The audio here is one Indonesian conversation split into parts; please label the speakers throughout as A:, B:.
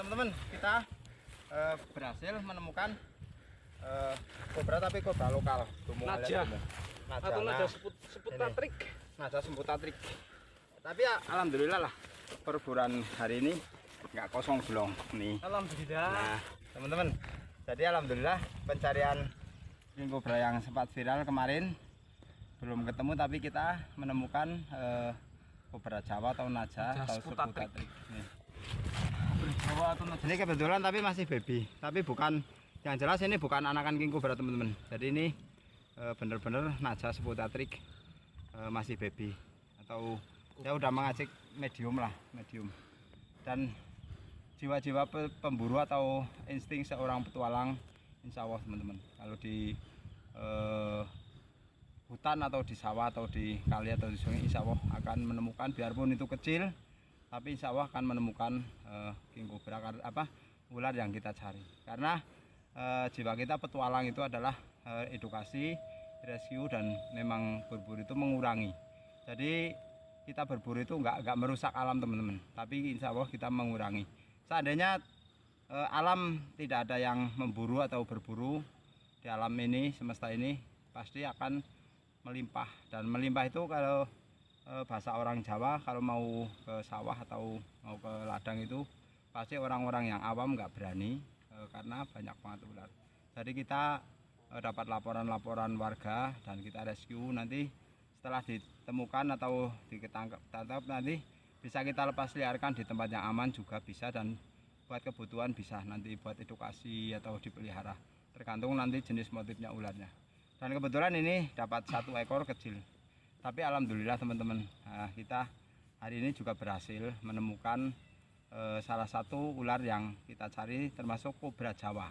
A: teman-teman, kita berhasil menemukan kobra, tapi kobra lokal.
B: Naja atau naja seput tatrik.
A: Naja seput tatrik. Tapi ya alhamdulillah lah, perburuan hari ini nggak kosong belum nih.
B: Alhamdulillah.
A: Nah teman-teman, jadi alhamdulillah pencarian king kobra yang sempat viral kemarin belum ketemu, tapi kita menemukan kobra Jawa atau naja atau seput tatrik. Ini kebetulan tapi masih baby, tapi bukan, yang jelas ini bukan anakan king kobra teman-teman. Jadi ini bener-bener naja seput tatrik, masih baby atau ya udah mengacik medium lah, medium. Dan jiwa-jiwa pemburu atau insting seorang petualang, insya Allah teman-teman, kalau di hutan atau di sawah atau di kali atau di sungai, insya Allah akan menemukan, biarpun itu kecil, tapi insya Allah akan menemukan king kobra, ular yang kita cari. Karena jiwa kita petualang itu adalah edukasi, rescue, dan memang berburu itu mengurangi. Jadi kita berburu itu nggak merusak alam teman-teman, tapi insya Allah kita mengurangi. Seandainya alam tidak ada yang memburu atau berburu di alam ini, semesta ini pasti akan melimpah. Dan melimpah itu kalau bahasa orang Jawa, kalau mau ke sawah atau mau ke ladang itu pasti orang-orang yang awam nggak berani karena banyak banget ular. Jadi kita dapat laporan-laporan warga dan kita rescue. Nanti setelah ditemukan atau ditangkap nanti bisa kita lepas liarkan di tempat yang aman juga bisa, dan buat kebutuhan bisa, nanti buat edukasi atau dipelihara, tergantung nanti jenis motifnya ularnya. Dan kebetulan ini dapat 1 ekor kecil. Tapi alhamdulillah teman-teman, kita hari ini juga berhasil menemukan salah satu ular yang kita cari, termasuk kobra Jawa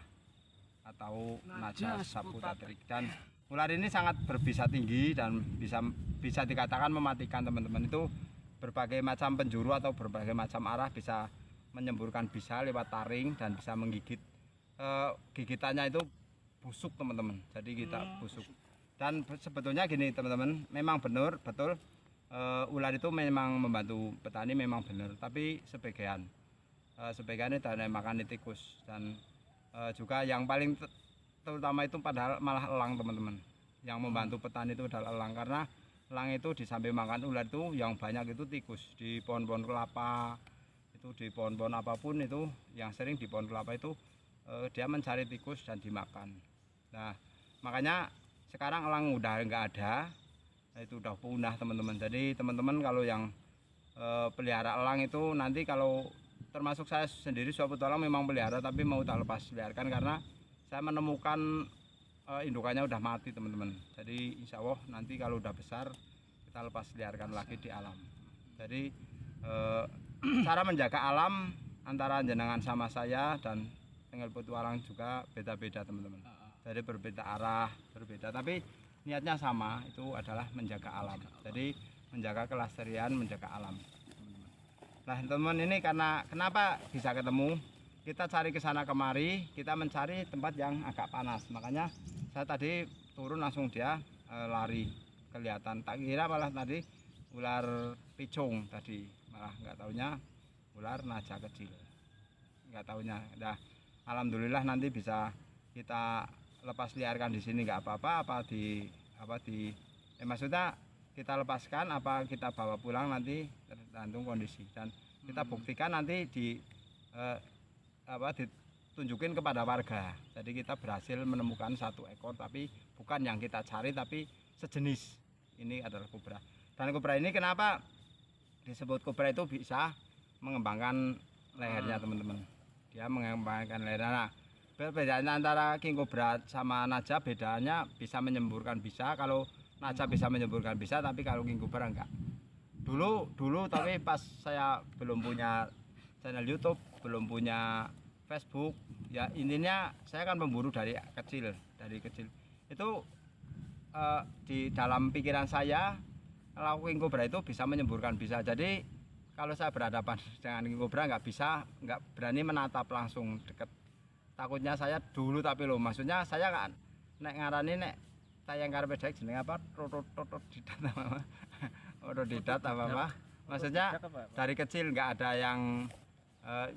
A: atau naja seput tatrik. Dan ular ini sangat berbisa tinggi dan bisa dikatakan mematikan teman-teman. Itu berbagai macam penjuru atau berbagai macam arah bisa menyemburkan bisa lewat taring dan bisa menggigit. Gigitannya itu busuk teman-teman, jadi kita busuk. Dan sebetulnya gini teman-teman, memang betul ular itu memang membantu petani, memang benar, tapi sebagian itu ada makan tikus. Dan juga yang paling terutama itu padahal malah elang teman-teman. Yang membantu petani itu adalah elang, karena elang itu di samping makan ular itu yang banyak itu tikus. Di pohon-pohon kelapa itu, di pohon-pohon apapun itu, yang sering di pohon kelapa itu dia mencari tikus dan dimakan. Nah makanya sekarang elang udah nggak ada, itu udah punah teman-teman. Jadi teman-teman kalau yang pelihara elang itu, nanti kalau termasuk saya sendiri suatu petualang memang pelihara, tapi mau tak lepas liarkan karena saya menemukan indukannya udah mati teman-teman. Jadi insya Allah nanti kalau udah besar kita lepas liarkan lagi di alam. Jadi cara menjaga alam antara jenengan sama saya dan tinggal petualang juga beda-beda teman-teman. Jadi berbeda arah, berbeda, tapi niatnya sama, itu adalah menjaga alam. Jadi menjaga kelestarian, menjaga alam teman-teman. Nah teman-teman, ini karena kenapa bisa ketemu, kita cari ke sana kemari, kita mencari tempat yang agak panas. Makanya saya tadi turun langsung dia lari, kelihatan, tak kira malah tadi ular picung tadi, malah nggak taunya ular naja kecil, nggak taunya. Nah alhamdulillah nanti bisa kita lepas liarkan di sini, nggak apa-apa, maksudnya kita lepaskan apa kita bawa pulang nanti tergantung kondisi, dan kita buktikan nanti ditunjukin kepada warga. Jadi kita berhasil menemukan 1 ekor, tapi bukan yang kita cari, tapi sejenis. Ini adalah kobra. Dan kobra ini kenapa disebut kobra, itu bisa mengembangkan lehernya teman-teman. Dia mengembangkan lehernya. Nah, bedanya antara king kobra sama naja, bedanya bisa menyemburkan bisa. Kalau naja bisa menyemburkan bisa, tapi kalau king kobra enggak. Dulu tapi pas saya belum punya channel YouTube, belum punya Facebook, ya intinya saya kan pemburu dari kecil. Itu di dalam pikiran saya, kalau king kobra itu bisa menyemburkan bisa. Jadi kalau saya berhadapan dengan king kobra nggak berani menatap langsung dekat. Takutnya saya dulu, tapi loh, maksudnya saya kan nek ngarani nek tayang karpe dek jeneng apa, otodidak apa, maksudnya dari kecil nggak ada yang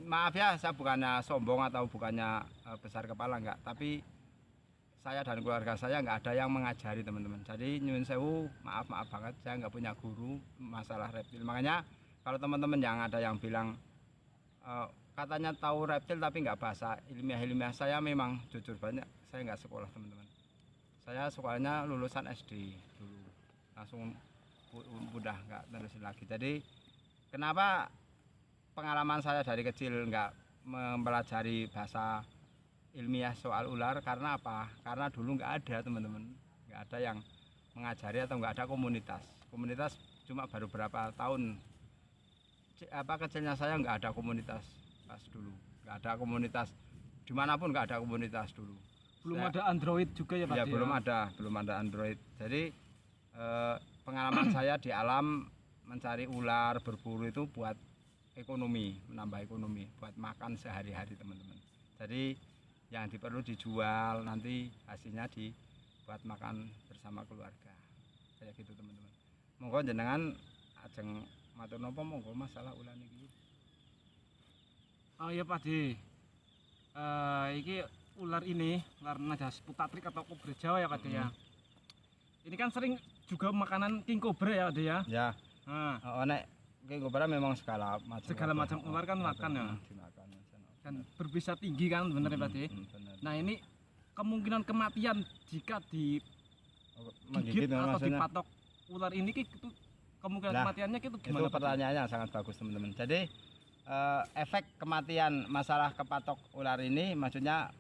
A: Maaf ya, saya bukannya sombong atau bukannya besar kepala enggak, tapi saya dan keluarga saya enggak ada yang mengajari teman-teman. Jadi nyuwun sewu, maaf banget, saya enggak punya guru masalah reptil. Makanya kalau teman-teman yang ada yang bilang katanya tahu reptil tapi enggak bahasa ilmiah, saya memang jujur banyak, saya enggak sekolah teman-teman. Saya sekolahnya lulusan SD dulu, langsung udah enggak terusin lagi. Jadi kenapa pengalaman saya dari kecil enggak mempelajari bahasa ilmiah soal ular, karena apa? Karena dulu enggak ada teman-teman, enggak ada yang mengajari atau enggak ada komunitas cuma baru berapa tahun kecilnya saya enggak ada komunitas pas dulu, enggak ada komunitas dimanapun, enggak ada komunitas dulu.
B: Belum ada Android juga ya Pak?
A: Ya, belum ada Android. Jadi pengalaman saya di alam mencari ular, berburu itu buat ekonomi, menambah ekonomi, buat makan sehari-hari teman-teman. Jadi yang perlu dijual, nanti hasilnya dibuat makan bersama keluarga. Kayak gitu teman-teman. Monggo jenengan ajeng matur napa monggo masalah ular niki.
B: Oh iya Pak De. Iki ular ini, ular najas putatrik atau kobra Jawa ya Pak De ya. Ini kan sering juga makanan king cobra ya Pak De ya.
A: Ya.
B: Nah,
A: Nek king cobra memang segala macam
B: ular kan makan ya.
A: Dimakan.
B: Dan berbisa tinggi kan bener ya Pak De. Nah, ini kemungkinan kematian jika digigit atau dipatok ular ini itu kemungkinan kematiannya itu gimana?
A: Itu pertanyaannya sangat bagus teman-teman. Jadi efek kematian masalah kepatok ular ini maksudnya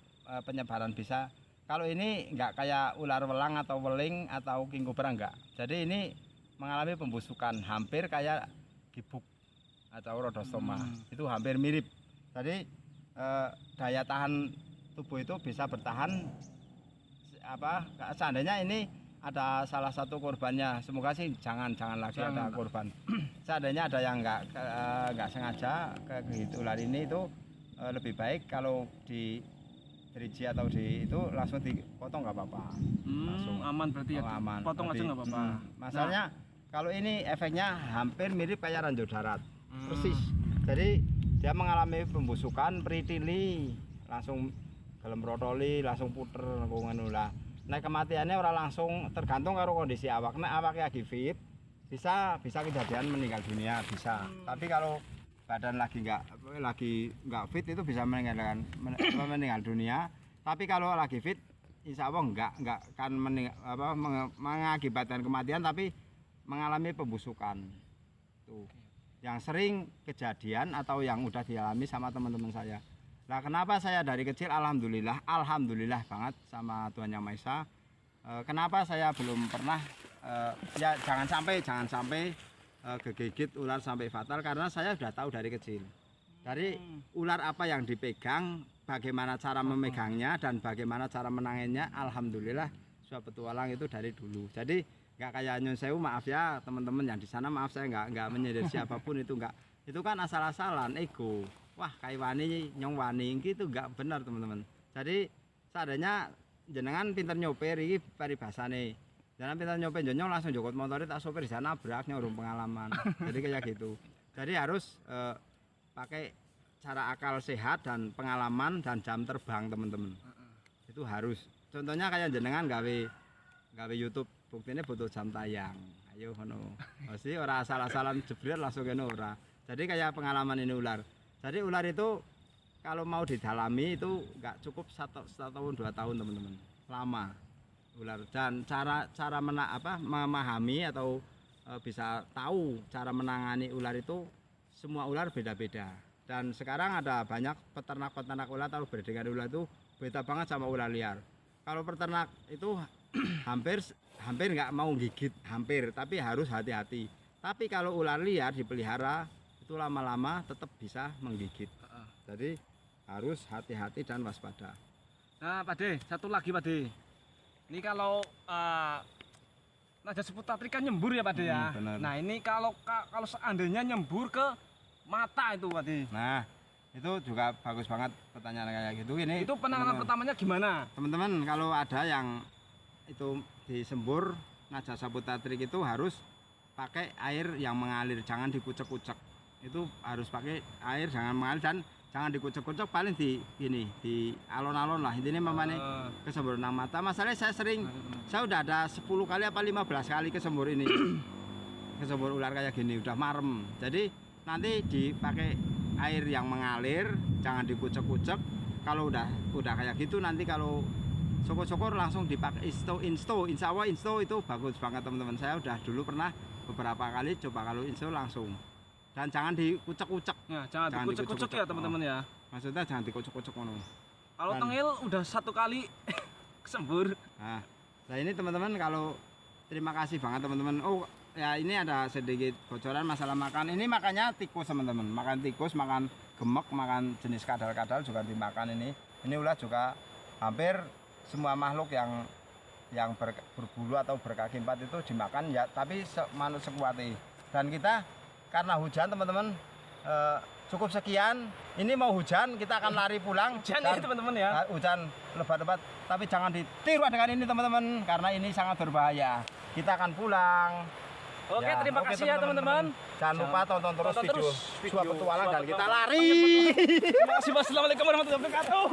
A: penyebaran bisa. Kalau ini enggak kayak ular welang atau weling atau king cobra enggak. Jadi ini mengalami pembusukan hampir kayak gibuk atau rhodostoma. Itu hampir mirip. Jadi daya tahan tubuh itu bisa bertahan seandainya ini ada salah satu korbannya, semoga sih jangan lagi ada korban. Seandainya ada yang enggak sengaja kegigit ular ini itu lebih baik kalau di driji atau di itu langsung dipotong nggak apa-apa. Langsung
B: aman berarti ya.
A: Aman.
B: Potong aja nggak apa-apa.
A: Masalahnya kalau ini efeknya hampir mirip kayak ranjau darat. Persis. Jadi dia mengalami pembusukan, peritili, langsung gelem rotoli, langsung puter ngono lah. Nah, kematiannya orang langsung tergantung karo kondisi awak. Nek awaknya lagi fit, bisa kejadian meninggal dunia bisa. Tapi kalau badan lagi nggak fit itu bisa meninggal dunia. Tapi kalau lagi fit, insya Allah nggak akan mengakibatkan kematian, tapi mengalami pembusukan. Tuh. Yang sering kejadian atau yang udah dialami sama teman-teman saya. Nah, kenapa saya dari kecil alhamdulillah banget sama Tuhan Yang Maha Esa. Kenapa saya belum pernah ya jangan sampai kegigit ular sampai fatal, karena saya sudah tahu dari kecil. Dari ular apa yang dipegang, bagaimana cara memegangnya dan bagaimana cara menanganinya, alhamdulillah sudah petualang itu dari dulu. Jadi nggak kayak nyun sewu, maaf ya teman-teman yang di sana, maaf saya nggak menyindir siapapun itu nggak. Itu kan asal-asalan ego. Wah, kayak wani nyong wani gitu nggak benar teman-teman. Jadi seadanya jenengan pinter nyopir iki paribasane. Jangan pinter nyopir nyong langsung jokot motor tak sopir di sana nabraknya urung pengalaman. Jadi kayak gitu. Jadi harus pakai cara akal sehat dan pengalaman dan jam terbang teman-teman. Itu harus. Contohnya kayak jenengan gawe YouTube, buktinya butuh jam tayang. Ayo ngono. Mesti ora asal-asalan jebret langsung kene ora. Jadi kayak pengalaman ini ular. Jadi ular itu kalau mau didalami itu nggak cukup 1 tahun 2 tahun teman-teman, lama ular. Dan cara memahami atau bisa tahu cara menangani ular itu semua ular beda-beda. Dan sekarang ada banyak peternak ular atau berdengar ular itu beda banget sama ular liar. Kalau peternak itu hampir nggak mau gigit, tapi harus hati-hati. Tapi kalau ular liar dipelihara itu lama-lama tetap bisa menggigit. Jadi harus hati-hati dan waspada.
B: Nah, Pak De, satu lagi Pak De. Ini kalau najas putatrik kan nyembur ya Pak De ya.
A: Benar.
B: Nah, ini kalau seandainya nyembur ke mata itu Pak De.
A: Nah, itu juga bagus banget pertanyaan kayak gitu. Ini
B: itu penanganan pertamanya gimana?
A: Teman-teman, kalau ada yang itu disembur najas putatrik itu harus pakai air yang mengalir, jangan dikucek-kucek. itu harus pakai air jangan mengalir dan jangan dikucek-kucek, paling di gini di alon-alon lah intinya mamane kesembur nang mata. Masalahnya saya udah ada 10 kali apa 15 kali kesembur ini kesembur ular kayak gini udah marem. Jadi nanti dipakai air yang mengalir, jangan dikucek-kucek. Kalau udah kayak gitu nanti kalau syukur-syukur langsung dipakai insto, insya Allah insto itu bagus banget teman-teman. Saya udah dulu pernah beberapa kali coba kalau insto langsung. Dan jangan dikucek-kucek.
B: Ya, jangan dikucek-kucek ya teman-teman ya.
A: Maksudnya jangan dikucek-kucek ngono.
B: Kalau tengil udah 1 kali kesembur.
A: Nah ini teman-teman kalau terima kasih banget teman-teman. Oh ya ini ada sedikit bocoran masalah makan. Ini makannya tikus teman-teman. Makan tikus, makan gemek, makan jenis kadal-kadal juga dimakan ini. Ini ulah juga hampir semua makhluk yang berbulu atau berkaki 4 itu dimakan ya, tapi manusia sekuati. Dan kita karena hujan teman-teman cukup sekian. Ini mau hujan kita akan lari pulang.
B: Hujan ya teman-teman ya.
A: Hujan lebat-lebat, tapi jangan ditiru dengan ini teman-teman karena ini sangat berbahaya. Kita akan pulang.
B: Oke, ya, terima kasih ya teman-teman.
A: Jangan lupa tonton terus video Suap Petualang dan kita lari.
B: Terima kasih. Wassalamualaikum warahmatullahi wabarakatuh.